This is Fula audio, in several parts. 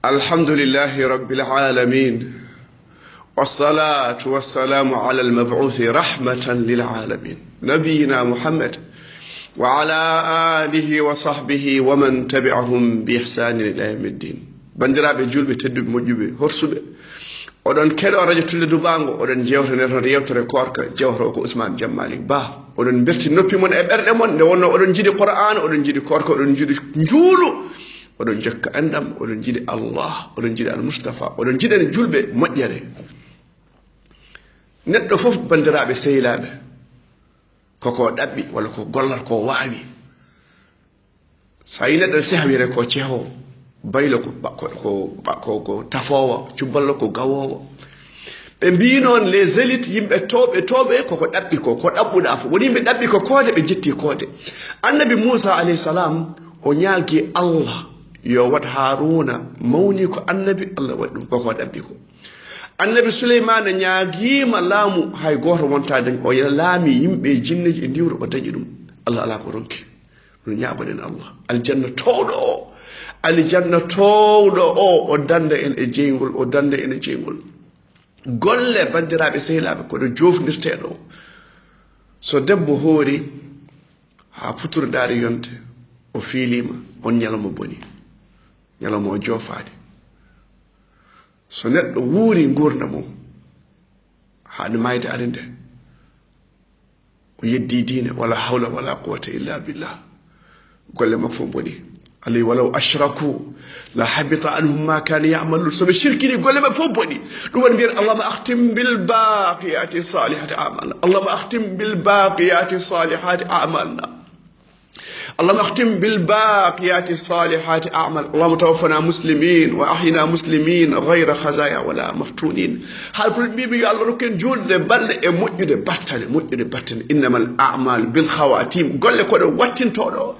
الحمد لله رب العالمين والصلاة والسلام على المبعوث رحمة للعالمين نبينا محمد وعلى آله وصحبه ومن تبعهم بإحسان إلى يوم الدين بندرابي جولبي تدب موجوبي هرسوبي oɗon keɗo radio tulledu bango oɗon jewtane to yewtere korka jewto ko Ousmane Jammalik Ba oɗon berti noppi mon e ɓerɗe mon nde wonno oɗon jiɗi Qur'an oɗon jiɗi korka oɗon jiɗi njuulu oɗon jokka andam oɗon jiɗi Allah oɗon jiɗi al Mustafa oɗon jiɗani julɓe moƴƴere neɗɗo fof bandiraɓe sehilaɓe koko ɗaɓɓi walla ko gollal ko waawi sa yi neɗɗo sehawire ko cehowo baylo ko tafowo cubballo ko gawowo ɓe mbi noon les élites yimɓe toɓe koko ɗaɓɓi ko ɗaɓɓuɗa fo woni yimɓe ɗaɓɓi ko koode ɓe jetti koode annabi Moussa alayhi salam o ñaagi Allah yo wat Haruna mawni ko annabi Allah waɗi ɗum koko ɗaɓɓi ko annabi Souleymane ñaagima laamu hay goto wonta dañ o laami yimɓe jinneji e ndiwro o dañi ɗum Allah ala ko ronki ɗum ñaɓanen Allah aljanna towɗo o aljanna towɗo o danda en e jeygol o danda en e jeygol golle bandiraɓe sehilaɓe koɗo jofdirteɗo so debbo hoori ha puturɗari yonte o fiilima on ñalawma boni ñalawma o joofade so neɗɗo wuuri gurda mum haɗo mayde ari nde o yeddi diine wala hawla wala quwata illa billah golle makko fof boni علي ولو أشركوا لحبط عنهم ما كانوا يعملون سو بشركني قول ما فوق بني دوان بير اللهم أختم بالباقيات الصالحات أعمالنا اللهم أختم بالباقيات الصالحات أعمالنا اللهم أختم بالباقيات الصالحات أعمال اللهم توفنا مسلمين وأحينا مسلمين غير خزايا ولا مفتونين هل بيبي الله ركن جود بل مؤيد بطل إنما الأعمال بالخواتيم قال لك واتين تورو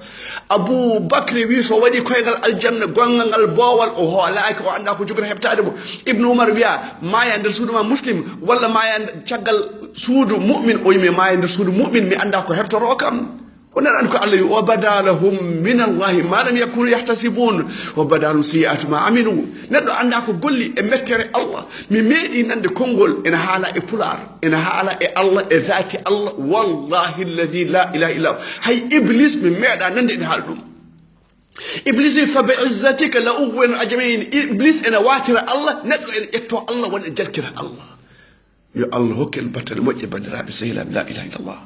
أبو بكر ويسو ودي كويغال الجنة غونغال البوال أو لايك أو عندك جوجر هبتادم ابن عمر بيا ما يندر سودو مسلم ولا ما يندر شغال سودو مؤمن أو يمي ما يندر سودو مؤمن مي عندك هبتروكم ونرانك الله وبدا لهم من الله ما لم يكونوا يحتسبون وبدا لهم سيئات ما عملوا ندو عندك قولي امتر الله ميدي نند كونغول ان حالا اي بولار ان حالا اي الله اي ذاتي الله والله الذي لا اله الا هو هي ابليس من ميدا نند ان حالدوم ابليس فبعزتك لاغوين اجمعين ابليس انا واتر الله ندو ان اتو الله وان جلكر الله يا الله هوكل باتل موجي بندرابي سيلا لا اله الا الله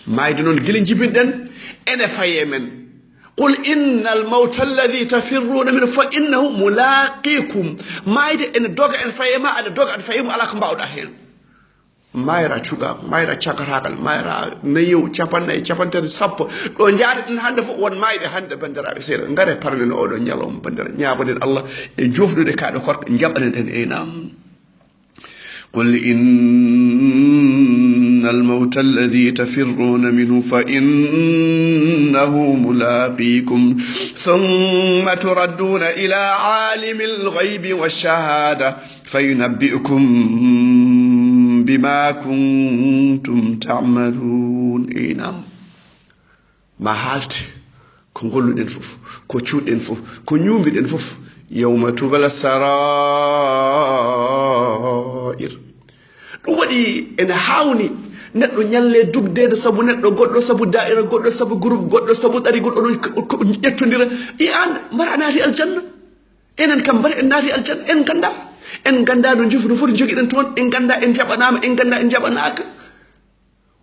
ما يدنون قلن جبندن أنا فيمن قل إن الموت الذي تفرون منه فإنه ملاقيكم ما يدن أن دوغ أن فيما أنا دوغ أن فيما على كم بعد أحيان ما يرى شوغا ما يرى شاكراغل ما يرى نيو شابان تر سب دون جارت هند فوق ما يدن هند بندر أبيسير نغير بارنن أو دون يالهم بندر نيابن الله يجوف دو دكادو كورك نجابن أن إنام قل إن الموت الذي تفرون منه فإنه ملاقيكم ثم تردون إلى عالم الغيب والشهادة فينبئكم بما كنتم تعملون إنام ما حالت كنقول إنفوف كوتشود إنفوف كنيوم إنفوف يوم تبلى السرائر وادي إن حاوني neɗɗo nyalle dugdede sabu neɗɗo goɗɗo sabu da'ira goɗɗo sabu groupe goɗɗo sabu ɗari goɗɗo ɗon ƴettodira i an mbaɗa naati aljanna enen kam mbaɗa en naati aljanna en ganda no jufuno foti jogiɗen toon en ganda en jaɓanama en ganda en jaɓanaka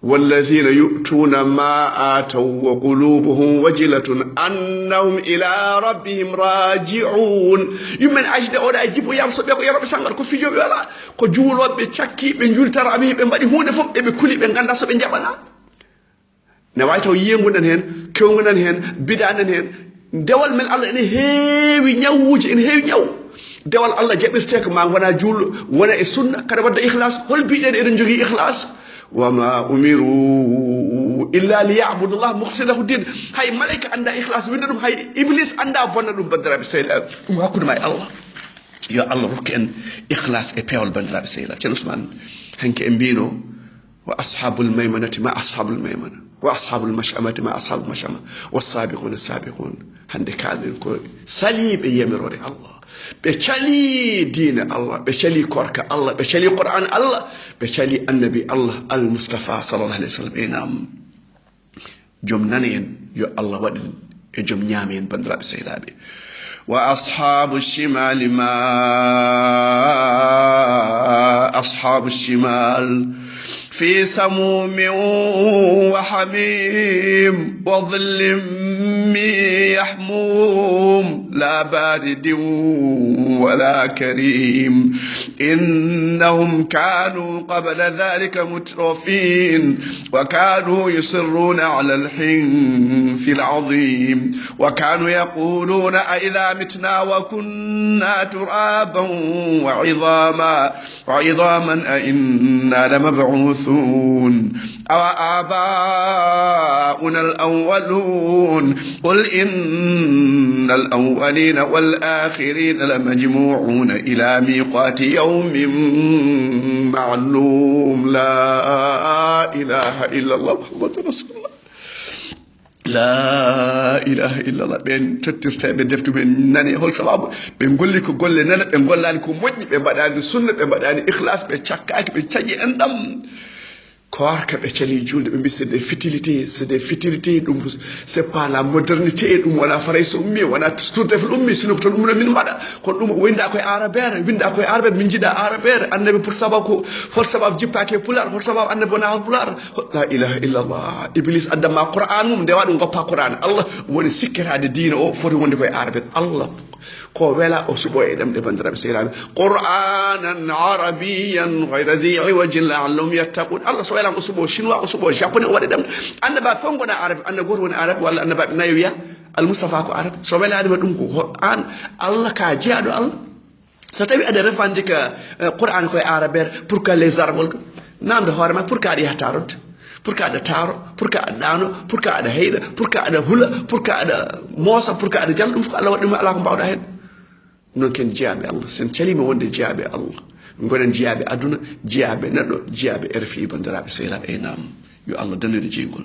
والذين يؤتون ما آتوا وقلوبهم وجلة أنهم إلى ربهم راجعون يمن أجد أولا يجيبوا يرسل بيكو يرب سانغر كو فيجو بيولا كو جولو بيشاكي بنجول ترابيه بمبادي هون فوق بكولي بنغاندا سو بنجابنا نوايتو ييمغودن هن كيوغودن هن بدانن هن دewal men Allah ene heewi nyawuji ene heewi nyaw dewal Allah jabirteke ma wona juul wona e sunna kada wadda ikhlas hol biiden eden jogi ikhlas وما أمروا إلا ليعبدوا الله مخلصين له الدين هاي ملائكة عندها إخلاص ويندم هاي إبليس عندها بندرم بدر بسيلا وهكذا ما الله يا الله ركن إخلاص إبيال بدر بسيلا كنسمان هنك إمبينو وأصحاب الميمنة ما أصحاب الميمنة وأصحاب المشأمة ما أصحاب المشأمة والسابقون السابقون هندي كالين كل سليب يمرون الله بشالي دين الله بشالي كورك الله بشالي قرآن الله بشالي النبي الله المصطفى صلى الله عليه وسلم إنام جمنانين يو الله ودن جم نيامين بندرا سيلابي وأصحاب الشمال ما أصحاب الشمال في سموم وحميم وظل من يحموم لا بارد ولا كريم إنهم كانوا قبل ذلك مترفين وكانوا يصرون على الحنث العظيم وكانوا يقولون أئذا متنا وكنا ترابا وعظاما أئنا لمبعوثون أو آباؤنا الأولون قل إن الأولين والآخرين لمجموعون إلى ميقات يوم معلوم لا إله إلا الله محمد رسول الله لا إله إلا الله بين تترتب بدفتو بين ناني هول سبب بين قولي كقول نانا بين قول لاني كموجي بين بدأني السنة بين بدأني إخلاص بين شكاك بين شيء أندم كوارك بيشلي جود بمبي c'est des futilités دم c'est pas la modernité دم ولا فريس أمي ولا تستود في الأمي سنقول أمنا من بعد كل أم وين دا كوي عربير وين دا كوي عربير من جدا عربير أنا بفرسبابكو فرسباب جيباكي بولار فرسباب أنا بناه بولار لا إله إلا الله إبليس أدم مع قرآن مدوان وقبا قرآن الله ونسكر هذا الدين أو فري وين كوي عربير الله ko wela o subo e dem de bandirabe seyrabe qur'anan arabiyyan ghayra dhi iwajin la'allahum yattaqun Allah so wela o subo chinois o subo japonais o wadi dem anda ba fongona arab anda goto woni arab walla anda ba nayoya al mustafa ko arab so wela adi dum ko an Allah ka jiado Allah so tawi ade revendique qur'an ko araber pour que les arabes namde horema pour que adi hatarot pour que ada taro pour que ada dano pour que ada hayda pour que ada hula pour que ada mosa pour que ada jam dum ko Allah wadi ma ala ko bawda hen non ken jiabe Allah sen calima wonde jiabe Allah ngoden jiabe aduna jiabe neddo jiabe RFI bandirabe seylabe enam yo Allah danude jingol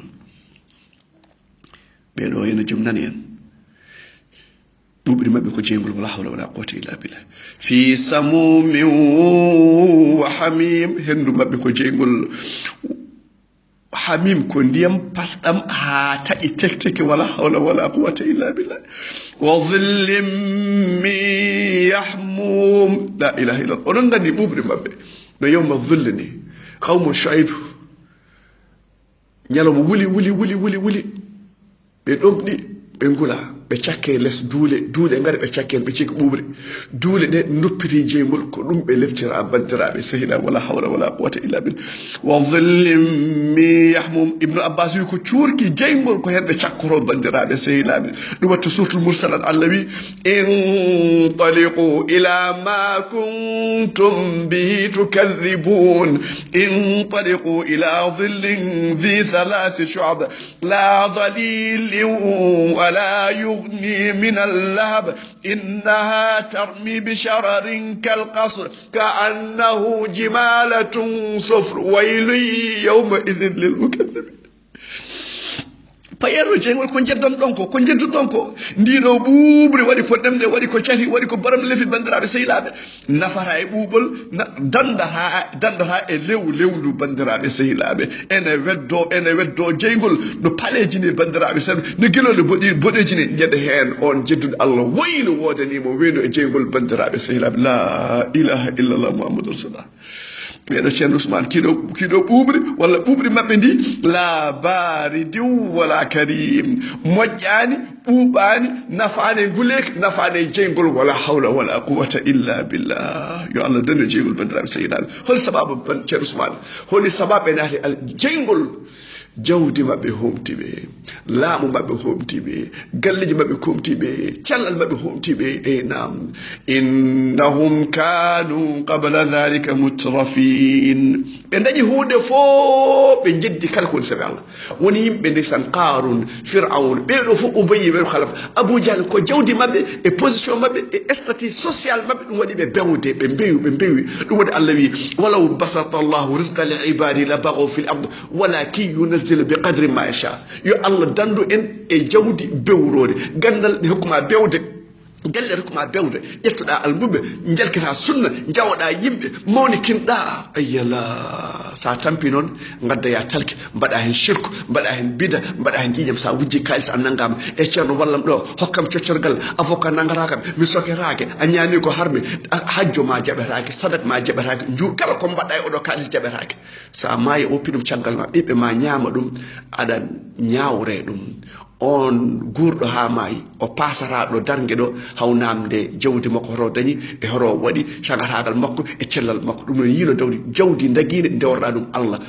be do yena jumnan en dubri mabbe ko jingol wala hawla wala quwwata illa billah fi samumin wa hamim hendu mabbe ko jingol hamim ko ndiyam pasdam ha ta'i tekteke wala hawla wala quwwata illa billah wa dhillim min yahmum la ilaha illa Allah onon dandi bubri mabbe no yawma dhillni qawmu shu'aib nyalo wuli be domdi be ngula be ciakke les duule ngare be ciakke be cik bubri duule de noppiti jeymol ko dum be leftira bandirabe sehila wala hawla wala quwwata illa billah wa dhillim min yahmum ibnu abbas wi ko ciurki jeymol ko hedde ciakkoro bandirabe sehila dum watta suratul mursalat allawi in taliqu ila ma kuntum bihi tukadhibun in taliqu ila dhillin dhi thalath shu'ab la dhalilin wala يغني من اللهب إنها ترمي بشرر كالقصر كأنه جمالة صفر ويل يومئذ للمكذبين payero jengol ko jeddan don ko ndido buubri wadi ko demde wadi ko ciati wadi ko baram lefi bandirabe sehilabe nafara e buubol dandara e lewdu bandirabe sehilabe ene weddo jengol no palejini bandirabe sen no gilole bodejini jedde hen on jeddude Allah waylo wodani mo weno e jengol bandirabe sehilabe la ilaha illa Allah muhammadur rasulullah bedo Ceerno Ousmane kido bubri wala bubri mabbe ndi la baridi wala karim mojjani bubani nafane gulek nafane jengol wala hawla wala quwwata illa billah yo Allah dano jengol bandirabe sayyidal hol sababu Ceerno Ousmane holi sababu enati al jengol jawdi mabbe homtibe laamu mabbe homtibe galleji mabbe komtibe cellal mabbe homtibe e nam innahum kanu qabla dhalika mutrafin be dañi hunde fo be jeddi kala ko sabe Allah woni yimbe ndesan qarun fir'aun be do fo ubayy be khalaf abu jahl ko jawdi mabbe e position mabbe e statut social mabbe dum wadi be bewde be mbewi dum wadi Allah wi walaw basata Allah rizqa li ibadi la baghu fil ard walakin yunzil bi qadri ma yasha yo Allah dandu en e jawdi bewrode gandal hukuma bewde galle rukuma bewde ƴettuɗa almube jalkita sunna jawoɗa yimɓe mawnikinɗa ayyala sa tampi noon gadda ya talke mbaɗa hen shirku mbaɗa hen bida mbaɗa hen ƴiƴam sa wujji kalis a nanggama e ceerno wallam ɗo hokkam coccorgal avocat nangatakam mi soketake a ñaami ko harmi hajjo ma jaɓetake sadak ma jaɓetake kala ko mbaɗɗa e oɗo kalis jaɓetake sa maayi oppi ɗum caggal ma ɓiɓɓe ma ñaama ɗum aɗa ñawre ɗum on gurɗo ha maayi o pasata ɗo dargue ɗo haw namde jawdi makko hoto dañi e hoto waɗi sagatagal makko e cellal makko ɗum non yiino jawdi daguide dewrɗa ɗum Allah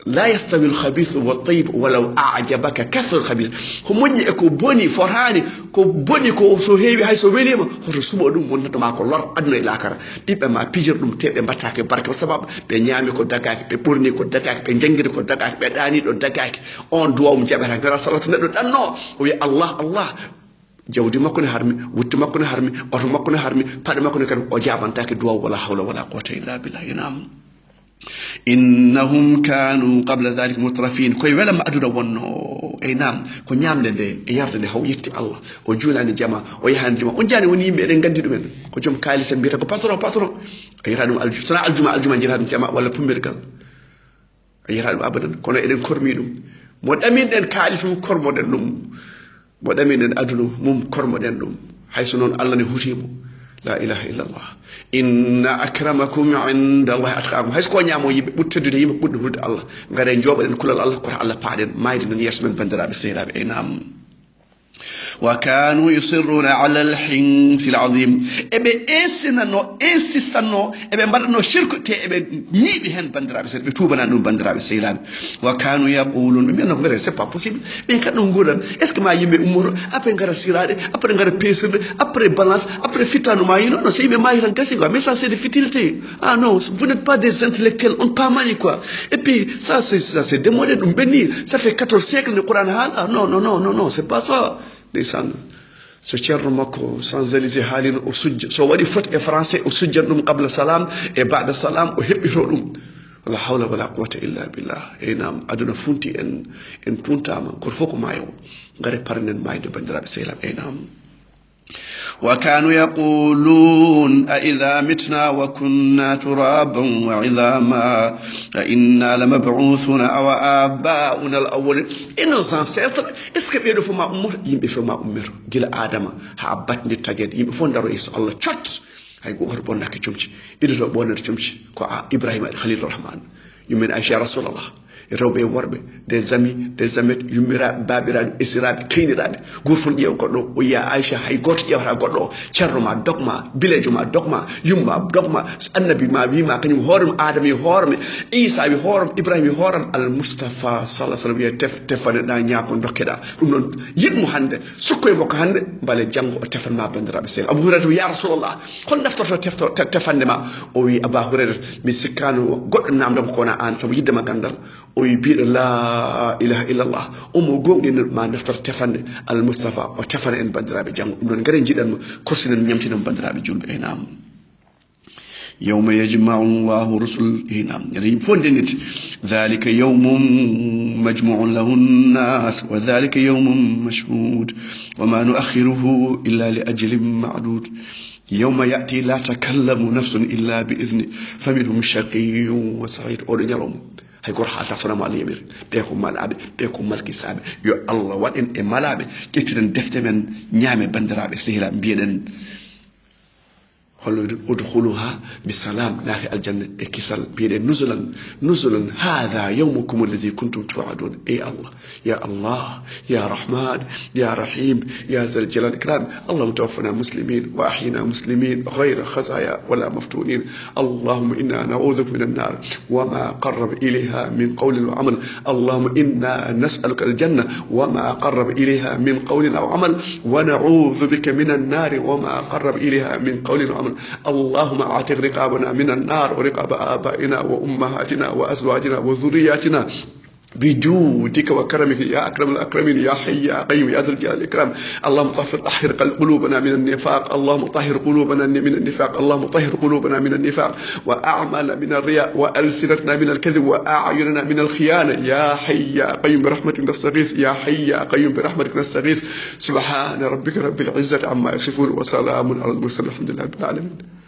la yastawi alkhabithu wattayib walaw ajabaka kathru alkhabith ko moƴƴi e ko boni fotani ko boni ko so heewi hay so welima hoto suɓo ɗum wonnatama ko lor aduna e lakara ɓiɓɓe ma pijir ɗum te ɓe mbattake barke sababu ɓe ñaami ko daggaki ɓe ɓorni ko daggaki ɓe jangguiri ko daggaki ɓe ɗani ɗo daggaki on duwawum jaɓata gara salatu neɗɗo ɗanno o wiya Allah Allah jawdi makko ne harmi wutti makko ne harmi oto makko ne harmi paɗe makko ne kadi o jabantake duwaw wala hawla wala quwwata illa billah yanam innahum kanu qabla dhalika mutrafin koye welama aduna wonno e nam ko ñamde nde e yarde nde haw yetti Allah o juulani jama o yahani jama on jaani woni yimɓe eɗen gandi ɗumen ko joom kaalisa mbiyata ko patron a yiyata ɗum sona aljuma jiyata ɗum jama walla pummirgal a yiyata ɗum abadan kono eɗen kormi ɗum mo ɗaminɗen kaalis mum kormoɗen ɗum mo ɗaminɗen aduna mum kormoɗen ɗum hayso noon Allah ne hutimo la ilaha illallah inna akramakum inda allahi atqakum hayso ko ñaamo yimɓe ɓuri teddude yimɓe ɓurɗo hulde Allah ngare jooɓoɗen kulal Allah koto Allah paaɗen mayde noon yeeso men bandiraɓe sehilaɓe e nam wa kanu yusirruna ala alhinthi alazim eɓe insistanno eɓe mbaɗatno shirku te eɓe ñiiɓi hen bandiraɓe seeɗa ɓe tubanani ɗum bandiraɓe sehilaɓe wa kanu yaqulun ɓe mbiyatno ko mbiyete c'est pas possible ɓen kadi ɗum guuran est ce que ma yimɓe ummoto après gara siraɗe après gara pesirde après balance après fittanu ma yino non so yimɓe mayi tan gasi quoi mais ça c'est des futilités ah non vous n'êtes pas des intellectuels on pamani quoi et puis ça c'est démodé ɗum ɓenni ça fait 14 siècles de Qur'an haala non c'est pas ça ndeysaan so ceerno makko Champs-Élysées haalino o sujja so waɗi faute e français o sujjan ɗum qabla salam e ba'da salam o heɓɓito ɗum wala hawla wala quwwata illa billah e nam aduna funti en tuntama koto fof ko maayo ngare parnen mayde bandiraɓe sehlam e nam وكانوا يقولون أئذا متنا وكنا ترابا وعظاما أئنا لمبعوثون أو آباؤنا الأولين إنه ancêtres est-ce que ɓeɗo fof ma ummoto yimɓe fof ma ummito gila adama ha batde taguede yimɓe fof daro yeeso Allah cot hay goto bonnaki comci idoto ɓonnata comci ko Ibrahima Khalilur Rahman yummen Aisha Rasulullah rewɓe e worɓe des amis des amettes yummiraɓe babiraɓe esiraɓe keyniraɓe gurfon ƴeewa goɗɗo o yiya Aisha hay goto ƴewata goɗɗo o ceerno ma dogma bilejo ma dogma yumma dogma annabi ma wima kañum hoorema adama wi hooreme Isa wi hoorem Ibrahima wi hoorem al Mustafa sallah sallam wiye tefaneɗa ñaako dokkeɗa ɗum noon yiɗmo hande sukkoye makko hande mbale janggo o tefanma bandiraɓe sehil Abou Hurairata wi ya Rasulullah hol naftorto tefande ma o wi Abou Hurairata mi sikkano goɗɗo namdoma ko wona an saabu yiddema gandal o wi biɗo la ilaha illallah omo gonɗino ma naftor tefande al Mustafa o tefana en bandiraɓe janggo ɗum noon garen jiɗanmo korsinen ñamtinan bandiraɓe julɓe e nam yawma yajma'u Allahu rusul inam yim fo ndengiti dhalika yawmun majmu'un lahu an-nas wa dhalika yawmun mashhud wa ma nu'akhiruhu illa li ajalin ma'dud yawma ya'ti la takallamu nafsun illa bi idhni faminhum shaqiyyun wa sa'id o do ñalom hay gor haalta sonamo Allah yamir ɓe ko malaɓe ɓe ko malkisaɓe yo Allah waɗen e malaɓe ƴettiden defte men ñaame bandiraɓe sehilaɓe mbiyeɗen hollo udkhuluha bisalam naati aljanna e kisal mbiyeɗen nuzulan hadha yawmukum alladhi kuntum tu'adun e Allah ya rahman ya rahim ya zal jalal ikram allahumma tawaffana muslimin wa ahyina muslimin ghayra khazaya wala maftunin allahumma inna na'udhuka minan nar wa ma qarraba ilayha min qawlin wa amal allahumma inna nas'aluka aljanna wa ma qarraba ilayha min qawlin aw amal wa na'udhu bika minan nar wa ma qarraba ilayha min qawlin wa amal اللهم اعتق رقابنا من النار ورقاب آبائنا وأمهاتنا وأزواجنا وذرياتنا بجودك وكرمك يا أكرم الأكرمين يا حي يا قيوم يا ذا الجلال والإكرام. اللهم طهر قلوبنا من النفاق، اللهم طهر قلوبنا من النفاق، اللهم طهر قلوبنا من النفاق، وأعمالنا من الرياء، وألسنتنا من الكذب، وأعيننا من الخيانة. يا حي يا قيوم برحمتك نستغيث، يا حي يا قيوم برحمتك نستغيث. سبحان ربك رب العزة عما يصفون، وسلام على المرسلين، الحمد لله رب العالمين.